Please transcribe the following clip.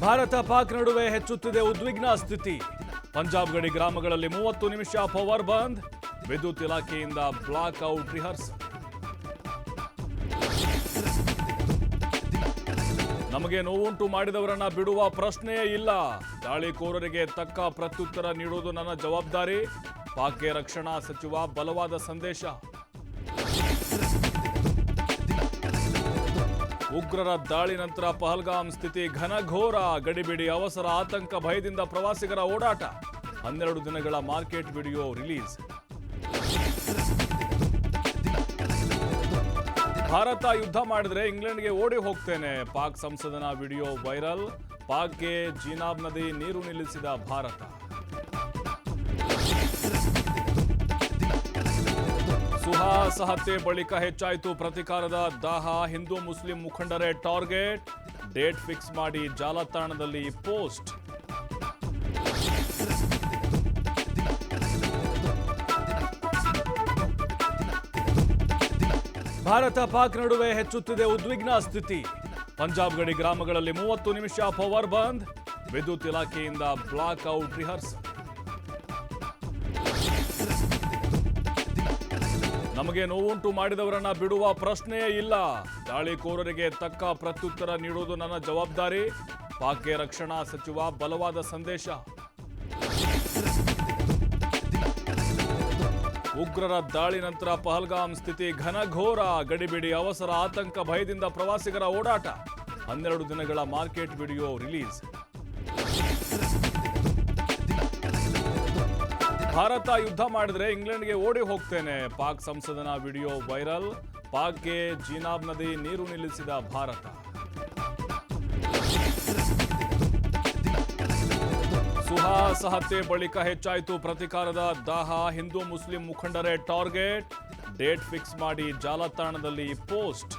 ಭಾರತ ಪಾಕ್ ನಡುವೆ ಹೆಚ್ಚುತ್ತಿದೆ ಉದ್ವಿಗ್ನ ಸ್ಥಿತಿ. ಪಂಜಾಬ್ ಗಡಿ ಗ್ರಾಮಗಳಲ್ಲಿ 30 ನಿಮಿಷ ಪವರ್ ಬಂದ್. ವಿದ್ಯುತ್ ಇಲಾಖೆಯಿಂದ ಬ್ಲಾಕ್ ಔಟ್ ರಿಹರ್ಸಲ್. ನಮಗೆ ನೋವುಂಟು ಮಾಡಿದವರನ್ನ ಬಿಡುವ ಪ್ರಶ್ನೆಯೇ ಇಲ್ಲ. ದಾಳಿಕೋರರಿಗೆ ತಕ್ಕ ಪ್ರತ್ಯುತ್ತರ ನೀಡುವುದು ನನ್ನ ಜವಾಬ್ದಾರಿ. ಪಾಕ್ಗೆ ರಕ್ಷಣಾ ಸಚಿವ ಬಲವಾದ ಸಂದೇಶ. ಉಗ್ರರ ದಾಳಿ ನಂತರ ಪಹಲ್ಗಾಮ್ ಸ್ಥಿತಿ ಘನಘೋರ. ಗಡಿಬಿಡಿ, ಅವಸರ, ಆತಂಕ, ಭಯದಿಂದ ಪ್ರವಾಸಿಗರ ಓಡಾಟ. 12 ದಿನಗಳ ಮಾರ್ಕೆಟ್ ವಿಡಿಯೋ ರಿಲೀಸ್. ಭಾರತ ಯುದ್ಧ ಮಾಡಿದ್ರೆ ಇಂಗ್ಲೆಂಡ್ಗೆ ಓಡಿ ಹೋಗ್ತೇನೆ. ಪಾಕ್ ಸಂಸದನ ವಿಡಿಯೋ ವೈರಲ್. ಪಾಕ್ಗೆ ಜೀನಾಬ್ ನದಿ ನೀರು ನಿಲ್ಲಿಸಿದ ಭಾರತ. ಸುಹಾಸ್ ಹತ್ಯೆ ಬಳಿಕ ಹೆಚ್ಚಾಯಿತು ಪ್ರತಿಕಾರದ ದಾಹ. ಹಿಂದೂ ಮುಸ್ಲಿಂ ಮುಖಂಡರೇ ಟಾರ್ಗೆಟ್. ಡೇಟ್ ಫಿಕ್ಸ್ ಮಾಡಿ ಜಾಲತಾಣದಲ್ಲಿ ಪೋಸ್ಟ್. ಭಾರತ ಪಾಕ್ ನಡುವೆ ಹೆಚ್ಚುತ್ತಿದೆ ಉದ್ವಿಗ್ನ ಸ್ಥಿತಿ. ಪಂಜಾಬ್ ಗಡಿ ಗ್ರಾಮಗಳಲ್ಲಿ 30 ನಿಮಿಷ ಪವರ್ ಬಂದ್. ವಿದ್ಯುತ್ ಇಲಾಖೆಯಿಂದ ಬ್ಲಾಕ್ ಔಟ್ ರಿಹರ್ಸಲ್. ನಮಗೆ ನೋವುಂಟು ಮಾಡಿದವರನ್ನ ಬಿಡುವ ಪ್ರಶ್ನೆಯೇ ಇಲ್ಲ. ದಾಳಿಕೋರರಿಗೆ ತಕ್ಕ ಪ್ರತ್ಯುತ್ತರ ನೀಡುವುದು ನನ್ನ ಜವಾಬ್ದಾರಿ. ಪಾಕ್ಗೆ ರಕ್ಷಣಾ ಸಚಿವ ಬಲವಾದ ಸಂದೇಶ. ಉಗ್ರರ ದಾಳಿ ನಂತರ ಪಹಲ್ಗಾಮ್ ಸ್ಥಿತಿ ಘನಘೋರ. ಗಡಿಬಿಡಿ, ಅವಸರ, ಆತಂಕ, ಭಯದಿಂದ ಪ್ರವಾಸಿಗರ ಓಡಾಟ. 12 ದಿನಗಳ ಮಾರ್ಕೆಟ್ ವಿಡಿಯೋ ರಿಲೀಸ್. ಭಾರತ ಯುದ್ಧ ಮಾಡಿದ್ರೆ ಇಂಗ್ಲೆಂಡ್ಗೆ ಓಡಿ ಹೋಗ್ತೇನೆ. ಪಾಕ್ ಸಂಸದನ ವಿಡಿಯೋ ವೈರಲ್. ಪಾಕ್ಗೆ ಜೀನಾಬ್ ನದಿ ನೀರು ನಿಲ್ಲಿಸಿದ ಭಾರತ. ಸುಹಾಸ್ ಹತ್ಯೆ ಬಳಿಕ ಹೆಚ್ಚಾಯಿತು ಪ್ರತಿಕಾರದ ದಾಹ. ಹಿಂದೂ ಮುಸ್ಲಿಂ ಮುಖಂಡರೇ ಟಾರ್ಗೆಟ್. ಡೇಟ್ ಫಿಕ್ಸ್ ಮಾಡಿ ಜಾಲತಾಣದಲ್ಲಿ ಪೋಸ್ಟ್.